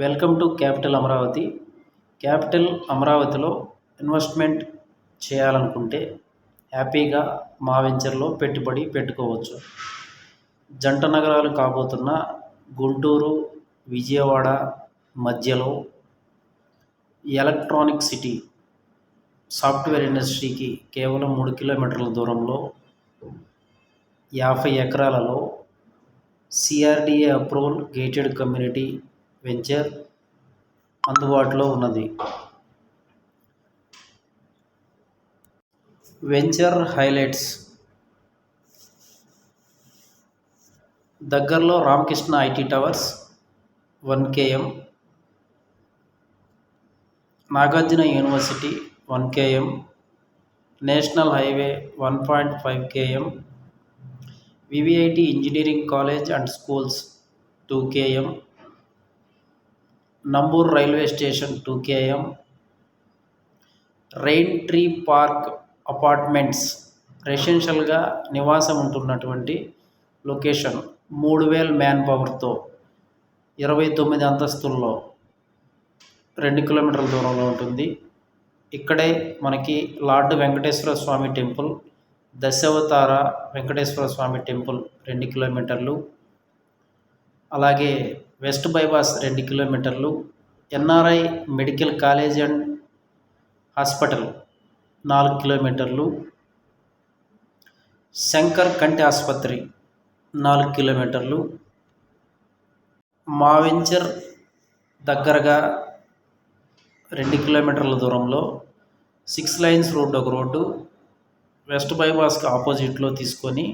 Welcome to capital Amaravati. Capital అమరావతిలో investment చేయాలనుకుంటే హ్యాపీగా మా వెంచర్లో పెట్టుబడి పెట్టుకోవచ్చు. జంట నగరాలు కాబోతున్న గుంటూరు, విజయవాడ మధ్యలో ఎలక్ట్రానిక్ సిటీ, సాఫ్ట్వేర్ ఇండస్ట్రీకి కేవలం 3 కిలోమీటర్ల దూరంలో 50 ఎకరాలలో CRDA approval gated community venture అందుబాటులో ఉన్నది. వెంచర్ హైలైట్స్: దగ్గరలో Ramakrishna IT towers 1 km, Nagarjuna university 1 km, national highway 1.5 km, VVIT engineering college and schools 2 km, Namburu railway station 2 km, rain tree park apartments రెసిడెన్షియల్గా నివాసం ఉంటున్నటువంటి లొకేషన్ 3000 మ్యాన్ పవర్తో 29 అంతస్తుల్లో 2 కిలోమీటర్ల దూరంలో ఉంటుంది. ఇక్కడే మనకి లార్డ్ వెంకటేశ్వర స్వామి టెంపుల్, దశావతార వెంకటేశ్వర స్వామి టెంపుల్ 2 కిలోమీటర్లు, అలాగే వెస్ట్ బైపాస్ 2 కిలోమీటర్లు, NRI medical college and hospital 4 కిలోమీటర్లు, శంకర్ కంటి ఆసుపత్రి 4 కిలోమీటర్లు. మా వెంచర్ దగ్గరగా 2 కిలోమీటర్ల దూరంలో 6 లైన్స్ రోడ్డు, ఒక రోడ్డు వెస్ట్ బైపాస్కి ఆపోజిట్లో తీసుకొని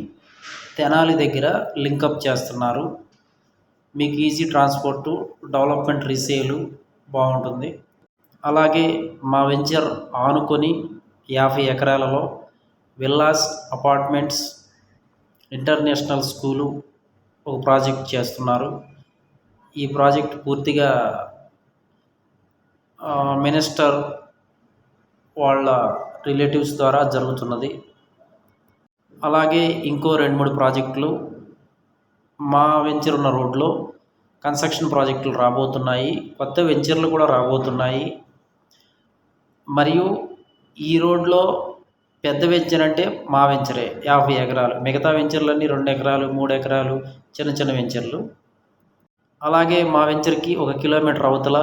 తెనాలి దగ్గర లింకప్ చేస్తున్నారు. మీకు ఈజీ ట్రాన్స్పోర్టు, డెవలప్మెంట్, రీసేలు బాగుంటుంది. అలాగే మా వెంచర్ ఆనుకొని 50 ఎకరాలలో విల్లాస్, అపార్ట్మెంట్స్, ఇంటర్నేషనల్ స్కూలు ఒక ప్రాజెక్ట్ చేస్తున్నారు. ఈ ప్రాజెక్ట్ పూర్తిగా మినిస్టర్ వాళ్ళ రిలేటివ్స్ ద్వారా జరుగుతున్నది. అలాగే ఇంకో 2-3 ప్రాజెక్టులు మా వెంచర్ ఉన్న రోడ్లో కన్స్ట్రక్షన్ ప్రాజెక్టులు రాబోతున్నాయి. కొత్త వెంచర్లు కూడా రాబోతున్నాయి. మరియు ఈ రోడ్లో పెద్ద వెంచర్ అంటే మా వెంచరే 50 ఎకరాలు. మిగతా వెంచర్లన్నీ 2 ఎకరాలు, 3 ఎకరాలు చిన్న చిన్న వెంచర్లు. అలాగే మా వెంచర్కి 1 కిలోమీటర్ అవతల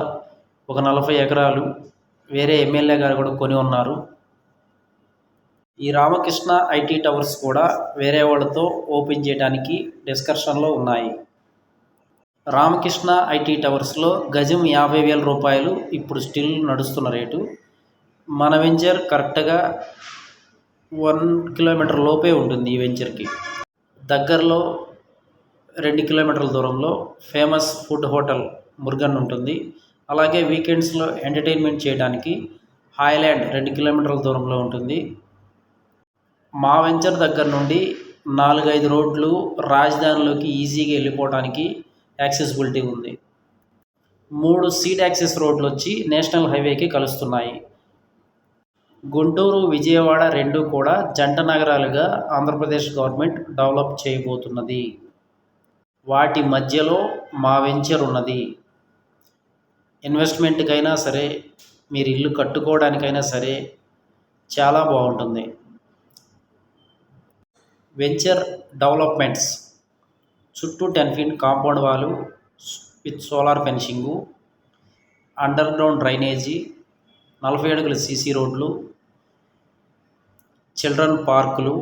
ఒక 40 ఎకరాలు వేరే ఎమ్మెల్యే గారు కూడా కొని ఉన్నారు. ఈ రామకృష్ణ ఐటీ టవర్స్ కూడా వేరే వాళ్ళతో ఓపెన్ చేయడానికి డిస్కషన్లో ఉన్నాయి. రామకృష్ణ ఐటీ టవర్స్లో గజం 50,000 రూపాయలు ఇప్పుడు స్టిల్ నడుస్తున్న రేటు. మన వెంచర్ కరెక్ట్గా 1 కిలోమీటర్ లోపే ఉంటుంది. ఈ వెంచర్కి దగ్గరలో 2 కిలోమీటర్ల దూరంలో ఫేమస్ ఫుడ్ హోటల్ మురుగన్ ఉంటుంది. అలాగే వీకెండ్స్లో ఎంటర్టైన్మెంట్ చేయడానికి హాయ్లాండ్ 2 కిలోమీటర్ల దూరంలో ఉంటుంది. మా వెంచర్ దగ్గర నుండి 4-5 రోడ్లు రాజధానిలోకి ఈజీగా వెళ్ళిపోవడానికి యాక్సెసిబిలిటీ ఉంది. 3 సీట్ యాక్సెస్ రోడ్లు వచ్చి నేషనల్ హైవేకి కలుస్తున్నాయి. గుంటూరు, విజయవాడ 2 కూడా జంట నగరాలుగా ఆంధ్రప్రదేశ్ గవర్నమెంట్ డెవలప్ చేయబోతున్నది. వాటి మధ్యలో మా వెంచర్ ఉన్నది. ఇన్వెస్ట్మెంట్కైనా సరే, మీరు ఇల్లు కట్టుకోవడానికైనా సరే చాలా బాగుంటుంది. వెంచర్ డెవలప్మెంట్స్: చుట్టూ 10 feet కాంపౌండ్ వాలు with solar fencing, under ground drainage, 40 అడుగుల సీసీ రోడ్లు, చిల్డ్రన్ పార్కులు,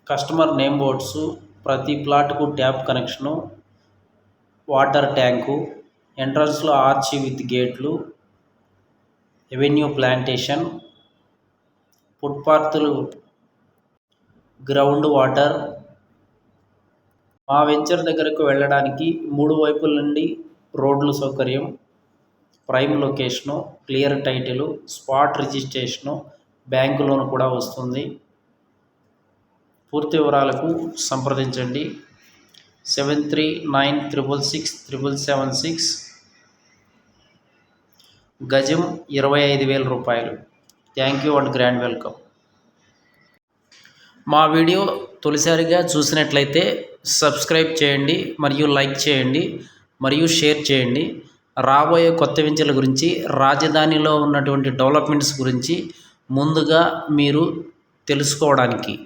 కస్టమర్ నేమ్ బోర్డ్సు, ప్రతి ప్లాట్కు ట్యాప్ కనెక్షను, వాటర్ ట్యాంకు, ఎంట్రన్స్లో ఆర్చి విత్ గేట్లు, ఎవెన్యూ ప్లాంటేషన్, ఫుట్పాత్లు, గ్రౌండ్ వాటర్. మా వెంచర్ దగ్గరకు వెళ్ళడానికి 3 వైపుల నుండి రోడ్లు సౌకర్యం, prime location, clear title, spot registration, bank loan కూడా వస్తుంది. పూర్తి వివరాలకు సంప్రదించండి 7396667776. గజం 25,000 రూపాయలు. Thank you and grand welcome. మా వీడియో తొలిసారిగా చూసినట్లయితే సబ్స్క్రైబ్ చేయండి, మరియు లైక్ చేయండి, మరియు షేర్ చేయండి. రాబోయే కొత్త వెంచర్ల గురించి, రాజధానిలో ఉన్నటువంటి డెవలప్మెంట్స్ గురించి ముందుగా మీరు తెలుసుకోవడానికి